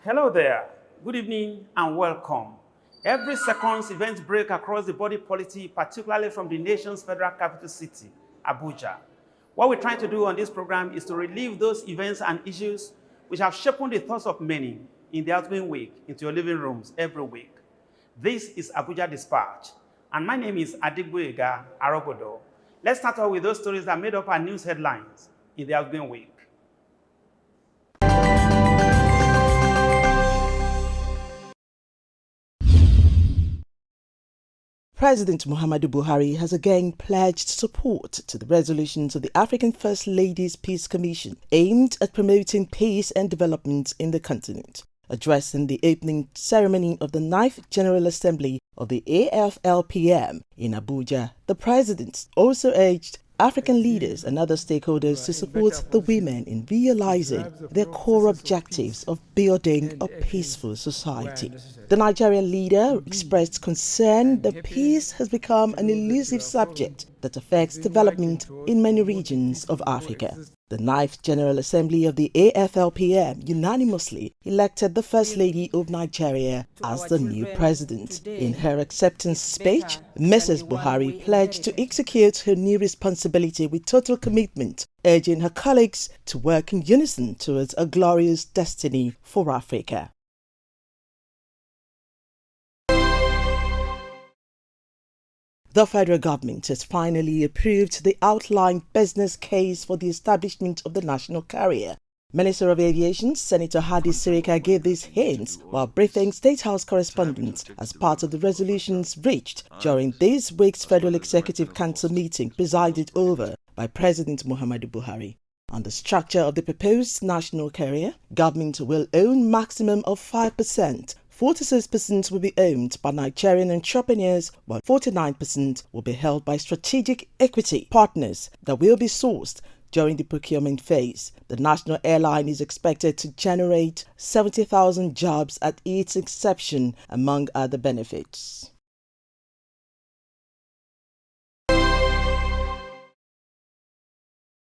Hello there. Good evening and welcome. Every second, events break across the body politic, particularly from the nation's federal capital city, Abuja. What we're trying to do on this program is to relive those events and issues which have shaped the thoughts of many in the outgoing week into your living rooms every week. This is Abuja Dispatch, and my name is Adigboyega Arogodo. Let's start off with those stories that made up our news headlines in the outgoing week. President Muhammadu Buhari has again pledged support to the resolutions of the African First Ladies Peace Commission aimed at promoting peace and development in the continent. Addressing the opening ceremony of the 9th General Assembly of the AFLPM in Abuja, the president also urged African leaders and other stakeholders to support the women in realizing their core objectives of building a peaceful society. The Nigerian leader expressed concern that peace has become an elusive subject that affects development in many regions of Africa. The 9th General Assembly of the AFLPM unanimously elected the First Lady of Nigeria as the new president. In her acceptance speech, Mrs. Buhari pledged to execute her new responsibility with total commitment, urging her colleagues to work in unison towards a glorious destiny for Africa. The federal government has finally approved the outlined business case for the establishment of the national carrier. Minister of Aviation, Senator Hadi Sirika, gave these hints while briefing State House correspondents as part of the resolutions reached during this week's Federal Executive Council meeting presided over by President Muhammadu Buhari. On the structure of the proposed national carrier, government will own maximum of 5%. 46% will be owned by Nigerian entrepreneurs, while 49% will be held by strategic equity partners that will be sourced during the procurement phase. The national airline is expected to generate 70,000 jobs at its inception, among other benefits.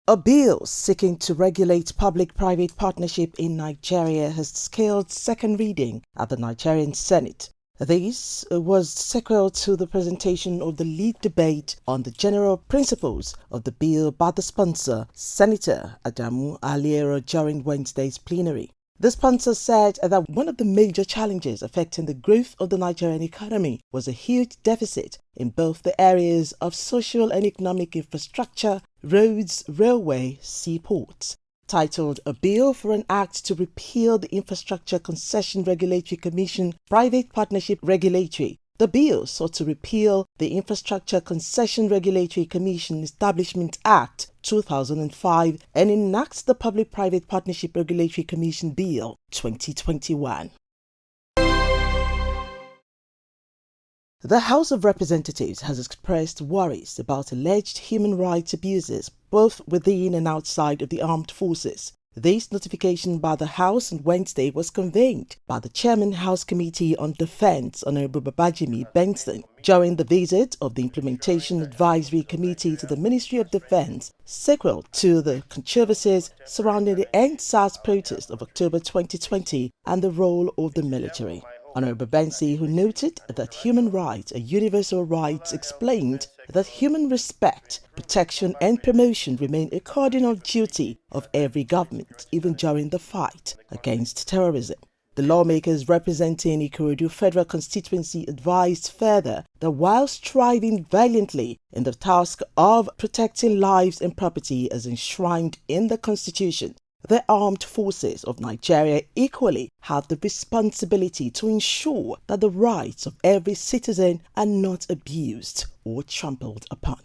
A bill seeking to regulate public-private partnership in Nigeria has scaled second reading at the Nigerian Senate. This was sequel to the presentation of the lead debate on the general principles of the bill by the sponsor, Senator Adamu Aliero, during Wednesday's plenary. The sponsor said that one of the major challenges affecting the growth of the Nigerian economy was a huge deficit in both the areas of social and economic infrastructure, roads, railway, seaports. Titled A Bill for an Act to Repeal the Infrastructure Concession Regulatory Commission Private Partnership Regulatory, the bill sought to repeal the Infrastructure Concession Regulatory Commission Establishment Act 2005 and enacts the Public-Private Partnership Regulatory Commission Bill 2021. The House of Representatives has expressed worries about alleged human rights abuses both within and outside of the armed forces. This notification by the House on Wednesday was conveyed by the Chairman House Committee on Defense, Honorable Babajimi Benson, during the visit of the Implementation Advisory Committee to the Ministry of Defense, sequel to the controversies surrounding the End SARS protest of October 2020 and the role of the military. Honorable Bensi, who noted that human rights are universal rights, explained that human respect, protection and promotion remain a cardinal duty of every government, even during the fight against terrorism. The lawmakers representing Ikorodu Federal Constituency advised further that while striving valiantly in the task of protecting lives and property as enshrined in the Constitution, the armed forces of Nigeria equally have the responsibility to ensure that the rights of every citizen are not abused or trampled upon.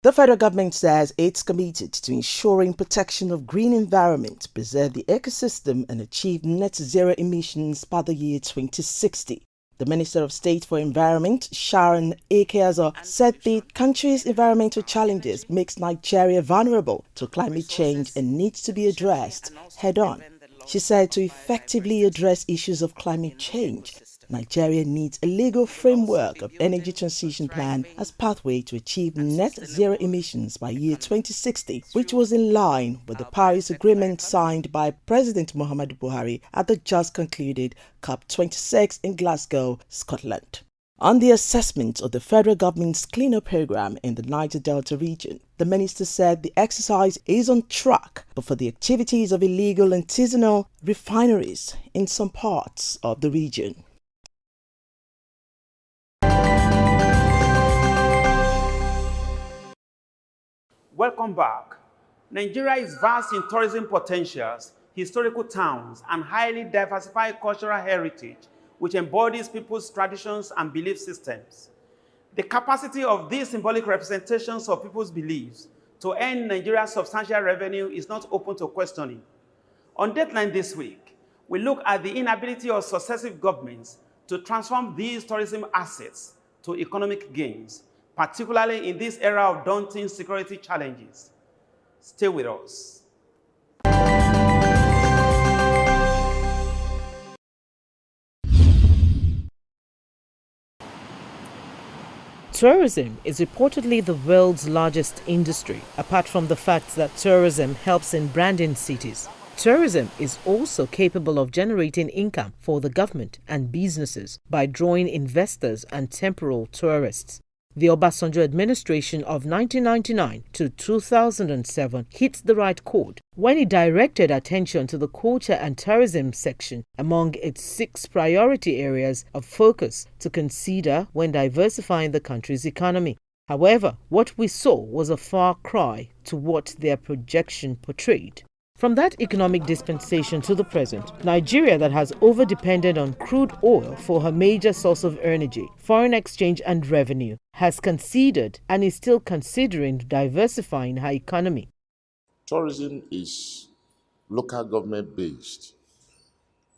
The federal government says it's committed to ensuring protection of green environment, preserve the ecosystem and achieve net zero emissions by the year 2060. The Minister of State for Environment, Sharon Ekeazo, said the country's environmental challenges makes Nigeria vulnerable to climate change and needs to be addressed head-on. She said to effectively address issues of climate change, Nigeria needs a legal framework of energy transition plan as pathway to achieve net zero emissions by year 2060, which was in line with the Paris Agreement signed by President Muhammadu Buhari at the just concluded COP26 in Glasgow, Scotland. On the assessment of the federal government's cleanup program in the Niger Delta region, the minister said the exercise is on track, but for the activities of illegal artisanal refineries in some parts of the region. Welcome back. Nigeria is vast in tourism potentials, historical towns, and highly diversified cultural heritage, which embodies people's traditions and belief systems. The capacity of these symbolic representations of people's beliefs to earn Nigeria's substantial revenue is not open to questioning. On Deadline this week, we look at the inability of successive governments to transform these tourism assets to economic gains, particularly in this era of daunting security challenges. Stay with us. Tourism is reportedly the world's largest industry, apart from the fact that tourism helps in branding cities. Tourism is also capable of generating income for the government and businesses by drawing investors and temporal tourists. The Obasanjo administration of 1999 to 2007 hit the right chord when it directed attention to the culture and tourism section among its 6 priority areas of focus to consider when diversifying the country's economy. However, what we saw was a far cry to what their projection portrayed. From that economic dispensation to the present, Nigeria, that has over-depended on crude oil for her major source of energy, foreign exchange and revenue, has considered and is still considering diversifying her economy. Tourism is local government based.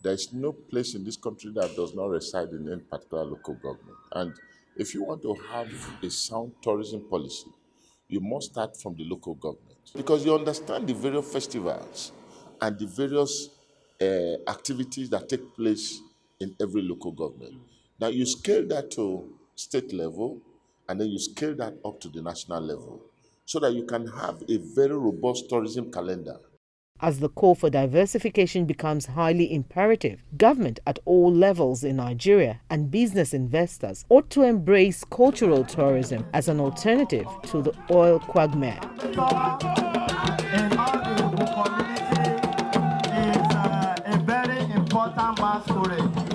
There is no place in this country that does not reside in any particular local government. And if you want to have a sound tourism policy, you must start from the local government. Because you understand the various festivals and the various activities that take place in every local government. Now you scale that to state level, and then you scale that up to the national level, so that you can have a very robust tourism calendar. As the call for diversification becomes highly imperative, government at all levels in Nigeria and business investors ought to embrace cultural tourism as an alternative to the oil quagmire. In all the Igbo community is a very important backstory.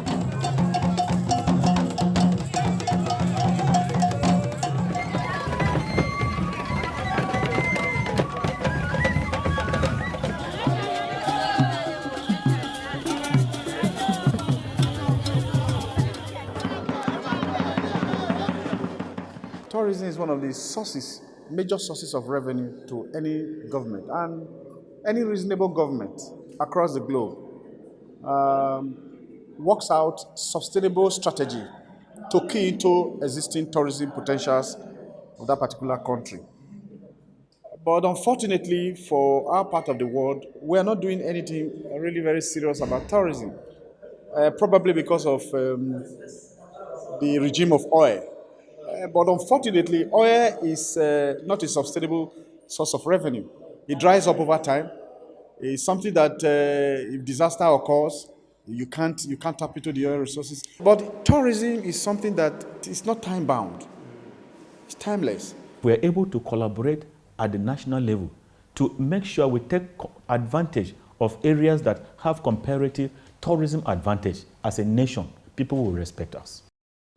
Tourism is one of the major sources of revenue to any government, and any reasonable government across the globe works out sustainable strategy to key into existing tourism potentials of that particular country. But unfortunately for our part of the world, we are not doing anything really very serious about tourism, probably because of the regime of oil. But unfortunately, oil is not a sustainable source of revenue. It dries up over time. It's something that if disaster occurs, you can't tap into the oil resources. But tourism is something that is not time-bound. It's timeless. We are able to collaborate at the national level to make sure we take advantage of areas that have comparative tourism advantage. As a nation, people will respect us.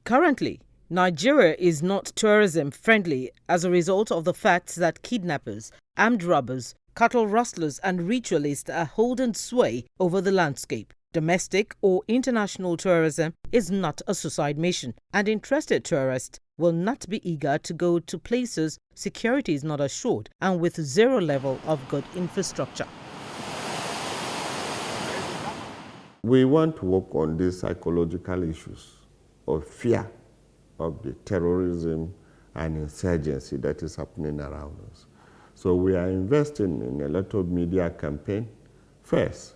Currently, Nigeria is not tourism friendly as a result of the fact that kidnappers, armed robbers, cattle rustlers and ritualists are holding sway over the landscape. Domestic or international tourism is not a suicide mission, and interested tourists will not be eager to go to places security is not assured and with zero level of good infrastructure. We want to work on these psychological issues of fear of the terrorism and insurgency that is happening around us. So we are investing in a lot of media campaign, first,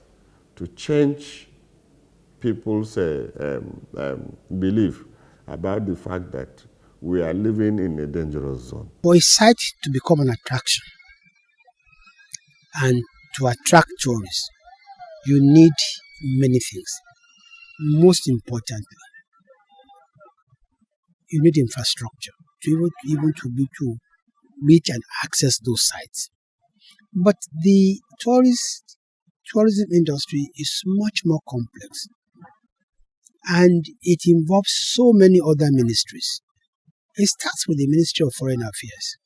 to change people's belief about the fact that we are living in a dangerous zone. For a site to become an attraction and to attract tourists, you need many things. Most importantly, you need infrastructure to even to be to reach and access those sites. But the tourism industry is much more complex, and it involves so many other ministries. It starts with the Ministry of Foreign Affairs.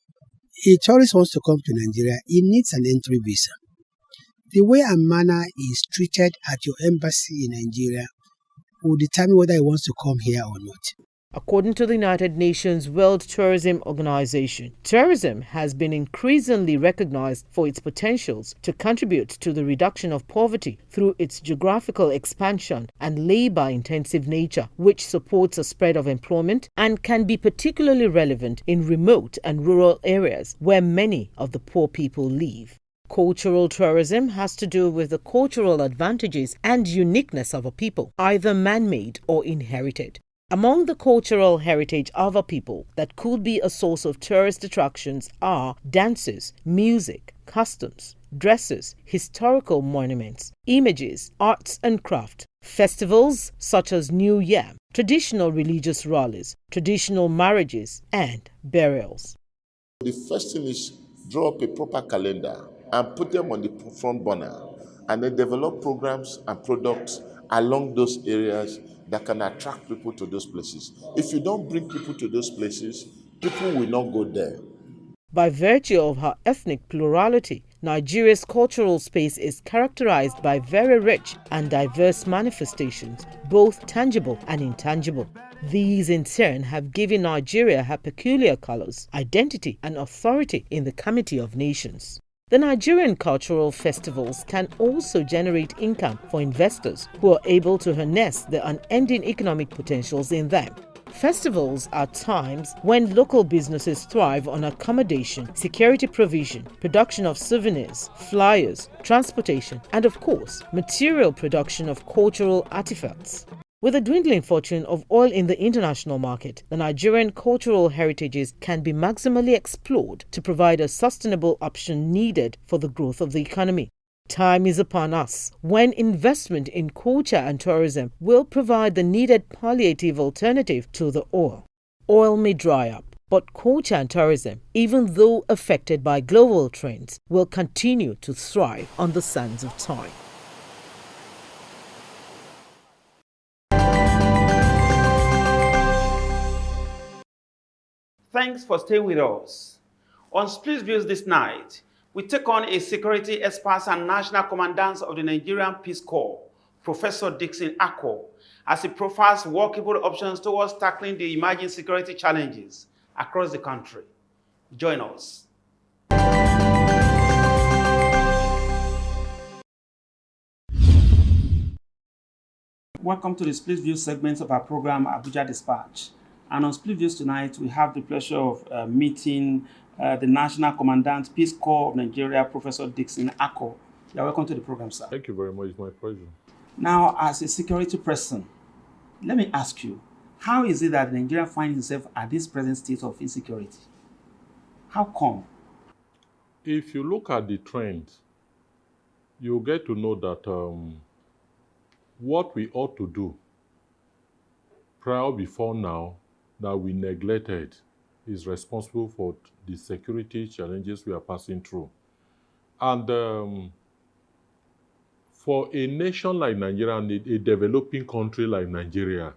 A tourist wants to come to Nigeria, he needs an entry visa. The way and manner he is treated at your embassy in Nigeria will determine whether he wants to come here or not. According to the United Nations World Tourism Organization, tourism has been increasingly recognized for its potentials to contribute to the reduction of poverty through its geographical expansion and labor-intensive nature, which supports a spread of employment and can be particularly relevant in remote and rural areas where many of the poor people live. Cultural tourism has to do with the cultural advantages and uniqueness of a people, either man-made or inherited. Among the cultural heritage of a people that could be a source of tourist attractions are dances, music, customs, dresses, historical monuments, images, arts and craft, festivals such as New Year, traditional religious rallies, traditional marriages, and burials. The first thing is draw up a proper calendar and put them on the front burner, and then develop programs and products along those areas that can attract people to those places. If you don't bring people to those places, people will not go there. By virtue of her ethnic plurality, Nigeria's cultural space is characterized by very rich and diverse manifestations, both tangible and intangible. These in turn have given Nigeria her peculiar colors, identity, and authority in the Committee of Nations. The Nigerian cultural festivals can also generate income for investors who are able to harness the unending economic potentials in them. Festivals are times when local businesses thrive on accommodation, security provision, production of souvenirs, flyers, transportation, and of course, material production of cultural artifacts. With the dwindling fortune of oil in the international market, the Nigerian cultural heritages can be maximally explored to provide a sustainable option needed for the growth of the economy. Time is upon us when investment in culture and tourism will provide the needed palliative alternative to the oil. Oil may dry up, but culture and tourism, even though affected by global trends, will continue to thrive on the sands of time. Thanks for staying with us. On Split Views this night, we take on a security expert and national commandant of the Nigerian Peace Corps, Professor Dixon Akko, as he profiles workable options towards tackling the emerging security challenges across the country. Join us. Welcome to the Split Views segment of our program, Abuja Dispatch. And on Split Views tonight, we have the pleasure of meeting the National Commandant, Peace Corps of Nigeria, Professor Dixon Akko. You are welcome to the program, sir. Thank you very much. It's my pleasure. Now, as a security person, let me ask you, how is it that Nigeria finds itself at this present state of insecurity? How come? If you look at the trend, you'll get to know that what we ought to do prior before now that we neglected is responsible for the security challenges we are passing through. And for a nation like Nigeria and a developing country like Nigeria,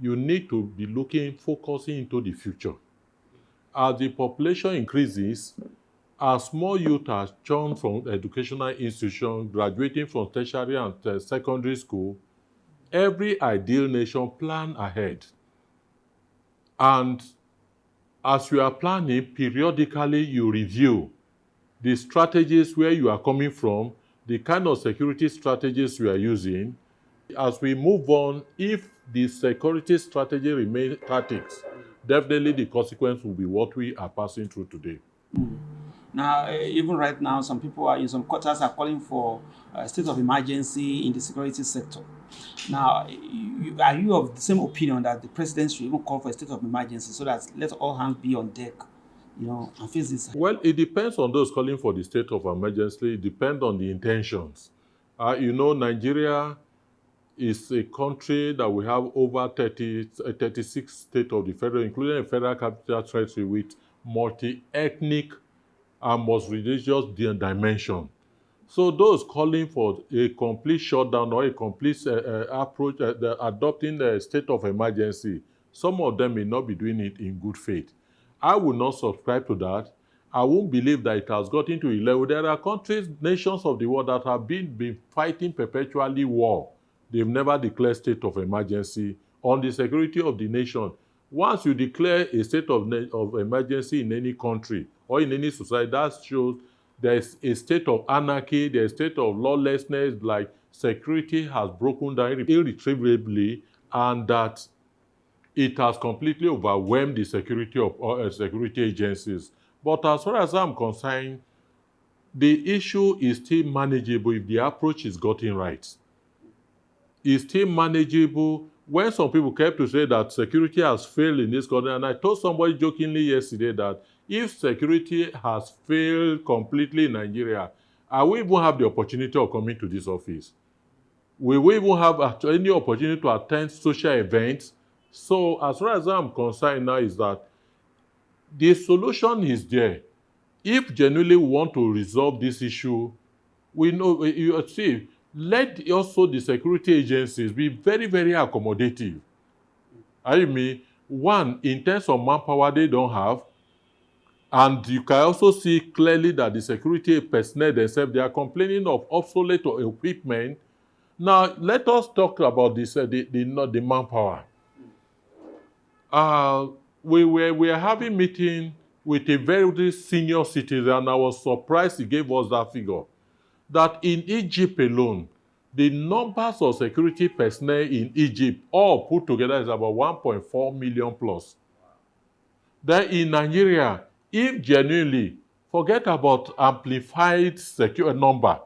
you need to be focusing into the future. As the population increases, as more youth are churned from educational institutions, graduating from tertiary and secondary school, every ideal nation plan ahead. And as you are planning, periodically you review the strategies where you are coming from, the kind of security strategies you are using. As we move on, if the security strategy remains static, definitely the consequence will be what we are passing through today. Now, even right now, some people are in some quarters are calling for a state of emergency in the security sector. Now, are you of the same opinion that the president should even call for a state of emergency so that let all hands be on deck, and face this? Well, it depends on those calling for the state of emergency. It depends on the intentions. Nigeria is a country that we have over 36 states of the federal, including a federal capital territory with multi-ethnic and multi-religious dimension. So those calling for a complete shutdown or a complete approach, adopting a state of emergency, some of them may not be doing it in good faith. I will not subscribe to that. I won't believe that it has gotten to a level. There are countries, nations of the world that have been fighting perpetually war. They've never declared state of emergency on the security of the nation. Once you declare a state of emergency in any country or in any society, that shows there's a state of anarchy, there's a state of lawlessness, like security has broken down irretrievably, and that it has completely overwhelmed the security of security agencies. But as far as I'm concerned, the issue is still manageable if the approach is gotten right. It's still manageable. When some people kept to say that security has failed in this country, and I told somebody jokingly yesterday that if security has failed completely in Nigeria, I will even have the opportunity of coming to this office. We will even have any opportunity to attend social events. So as far as I'm concerned now is that the solution is there. If genuinely we want to resolve this issue, we know, you see, let also the security agencies be very, very accommodative. I mean, one, in terms of manpower they don't have, and you can also see clearly that the security personnel themselves, they are complaining of obsolete equipment. Now, let us talk about this, the manpower. We are having meeting with a very senior citizen, and I was surprised he gave us that figure, that in Egypt alone, the numbers of security personnel in Egypt all put together is about 1.4 million plus. Then in Nigeria, if genuinely, forget about amplified secure number,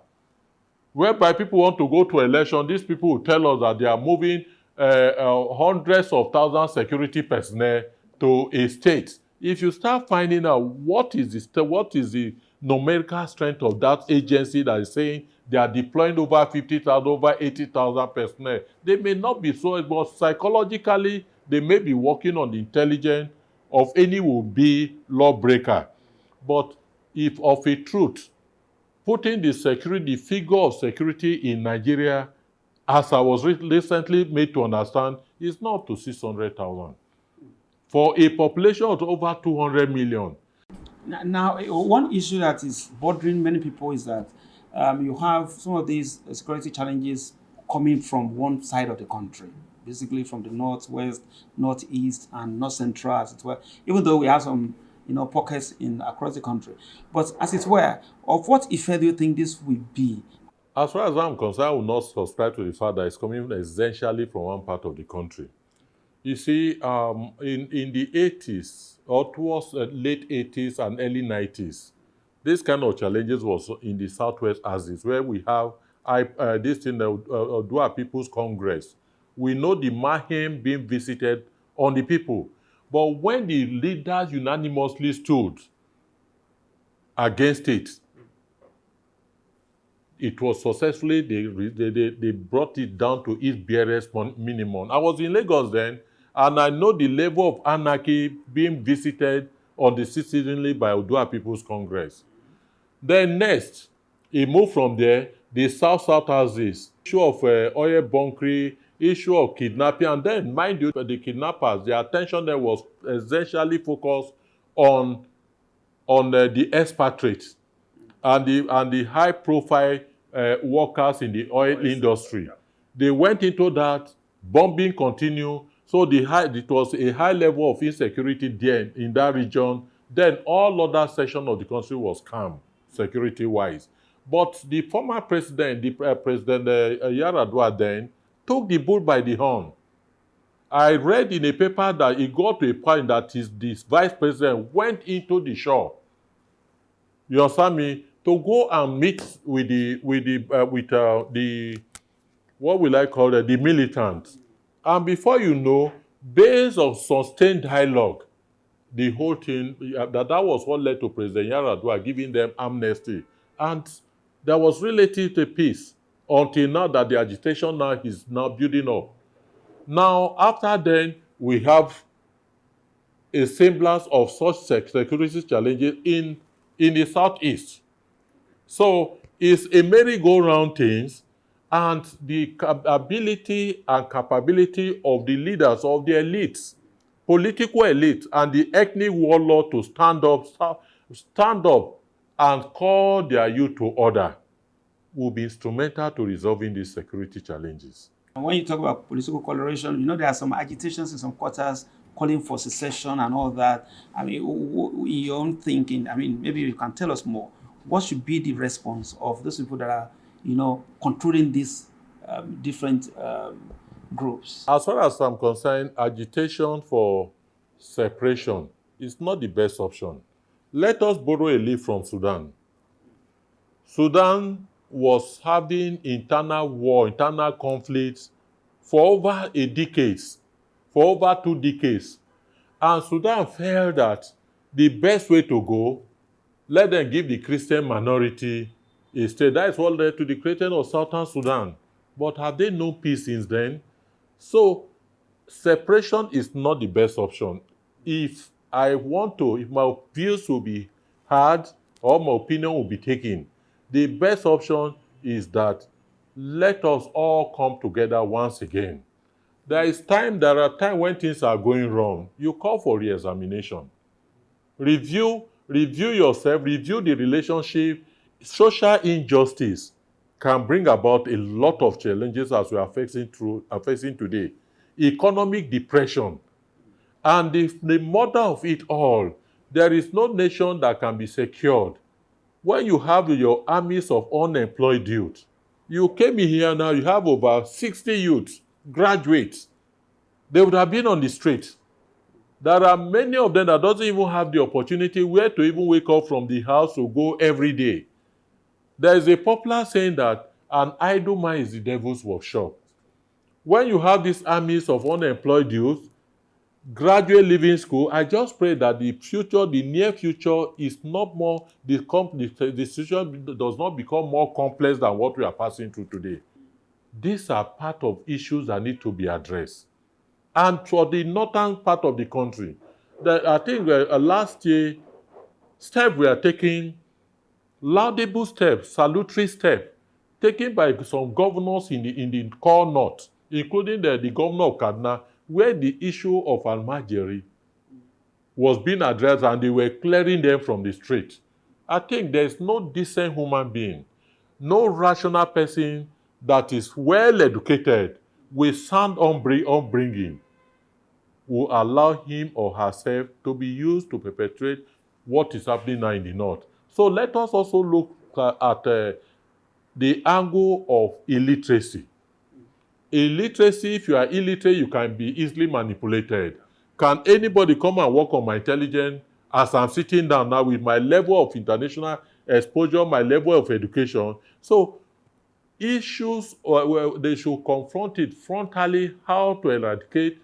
whereby people want to go to election, these people will tell us that they are moving hundreds of thousands security personnel to a state. If you start finding out what is the numerical strength of that agency that is saying they are deploying over 50,000, over 80,000 personnel, they may not be so, but psychologically, they may be working on the intelligence of any will-be lawbreaker. But if of a truth, putting the figure of security in Nigeria, as I was recently made to understand, is not to 600,000. For a population of over 200 million. Now, one issue that is bothering many people is that you have some of these security challenges coming from one side of the country, basically from the northwest, northeast, and north central, as it were. Even though we have some, pockets across the country, but as it were, of what effect do you think this will be? As far as I'm concerned, I will not subscribe to the fact that it's coming essentially from one part of the country. You see, in the 80s, or towards late 80s and early 90s, this kind of challenges was in the Southwest Axis, where we have this thing, Odua People's Congress. We know the mayhem being visited on the people. But when the leaders unanimously stood against it, it was successfully, they brought it down to its barest minimum. I was in Lagos then, and I know the level of anarchy being visited on the citizenry by Odua People's Congress. Then next, it moved from there, the South Axis, issue of oil bunkering, issue of kidnapping, and then, mind you, the kidnappers, their attention there was essentially focused on the expatriates and the high-profile workers in the oil industry. Yeah. They went into that, bombing continued, so it was a high level of insecurity there in that region. Then all other sections of the country was calm, security-wise. But the former president, President Yaradua then, took the bull by the horn. I read in a paper that it got to a point that this vice president went into the shore You understand me? To go and meet with the what will I call it, the militants. And before you know, based on sustained dialogue, the whole thing, that was what led to President Yar'Adua giving them amnesty. And there was relative peace until now that the agitation now is now building up. Now, after then, we have a semblance of such security challenges in the southeast. So it's a merry-go-round things, and the ability and capability of the leaders, of the elites, political elite, and the ethnic warlord to stand up and call their youth to order will be instrumental to resolving these security challenges. When you talk about political coloration, you know there are some agitations in some quarters calling for secession and all that. I mean, in your own thinking, I mean, maybe you can tell us more. What should be the response of those people that are, you know, controlling these different groups? As far as I'm concerned, agitation for separation is not the best option. Let us borrow a leaf from Sudan. Sudan was having internal war, internal conflicts for over a decade, for over 2 decades. And Sudan felt that the best way to go, let them give the Christian minority a state. That is what led to the creation of Southern Sudan. But have they known peace since then? So separation is not the best option. If my views will be heard or my opinion will be taken, the best option is that let us all come together once again. There are times when things are going wrong. You call for re-examination. Review yourself, review the relationship. Social injustice can bring about a lot of challenges as we are facing today. Economic depression. And the mother of it all, there is no nation that can be secured when you have your armies of unemployed youth. You came in here now, you have over 60 youths, graduates. They would have been on the street. There are many of them that doesn't even have the opportunity where to even wake up from the house to go every day. There is a popular saying that an idle mind is the devil's workshop. When you have these armies of unemployed youth, graduate leaving school, I just pray that the near future is not more, the situation does not become more complex than what we are passing through today. These are part of issues that need to be addressed. And for the northern part of the country, I think last year, we are taking laudable steps, salutary steps, taken by some governors in the core north, including the governor of Kaduna, where the issue of Almajiri was being addressed and they were clearing them from the street. I think there's no decent human being, no rational person that is well educated with sound upbringing will allow him or herself to be used to perpetrate what is happening now in the north. So let us also look at the angle of illiteracy. Illiteracy, if you are illiterate, you can be easily manipulated. Can anybody come and work on my intelligence as I'm sitting down now with my level of international exposure, my level of education? So issues, they should confront it frontally, how to eradicate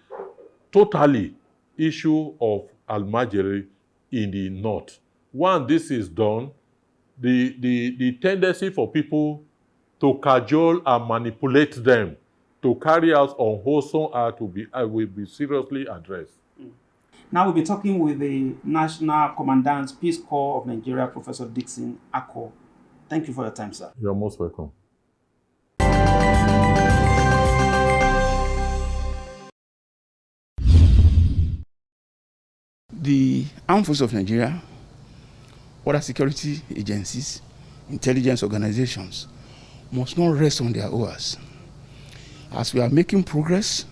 totally issue of Almajiri in the north. Once this is done, the tendency for people to cajole and manipulate them to carry out unwholesome act will be seriously addressed. Now we'll be talking with the National Commandant, Peace Corps of Nigeria, Professor Dixon Ako. Thank you for your time, sir. You're most welcome. The Armed Forces of Nigeria, other security agencies, intelligence organizations must not rest on their oars. As we are making progress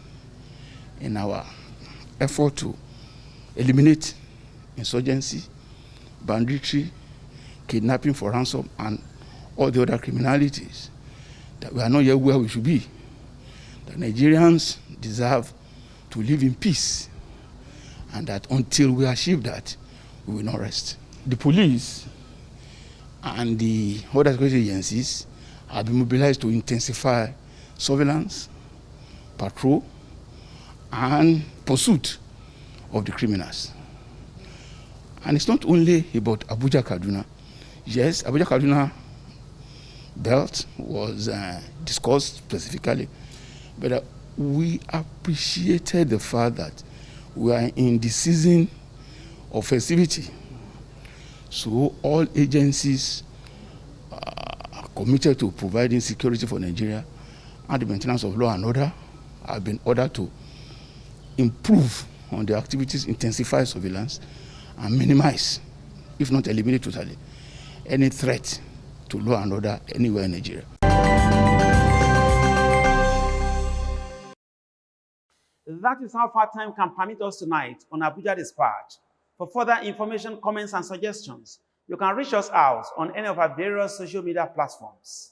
in our effort to eliminate insurgency, banditry, kidnapping for ransom, and all the other criminalities, that we are not yet where we should be. The Nigerians deserve to live in peace, and that until we achieve that, we will not rest. The police and the other security agencies have been mobilized to intensify surveillance, patrol, and pursuit of the criminals. And it's not only about Abuja Kaduna. Yes, Abuja Kaduna belt was discussed specifically, but we appreciated the fact that we are in the season of festivity. So all agencies are committed to providing security for Nigeria, and the maintenance of law and order have been ordered to improve on the activities, intensify surveillance, and minimize, if not eliminate totally, any threat to law and order anywhere in Nigeria. That is how far time can permit us tonight on Abuja Dispatch. For further information, comments, and suggestions, you can reach us out on any of our various social media platforms.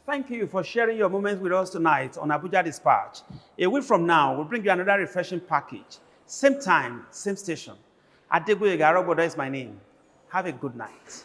Thank you for sharing your moments with us tonight on Abuja Dispatch. A week from now, we'll bring you another refreshing package. Same time, same station. Adegboyega Arobodo is my name. Have a good night.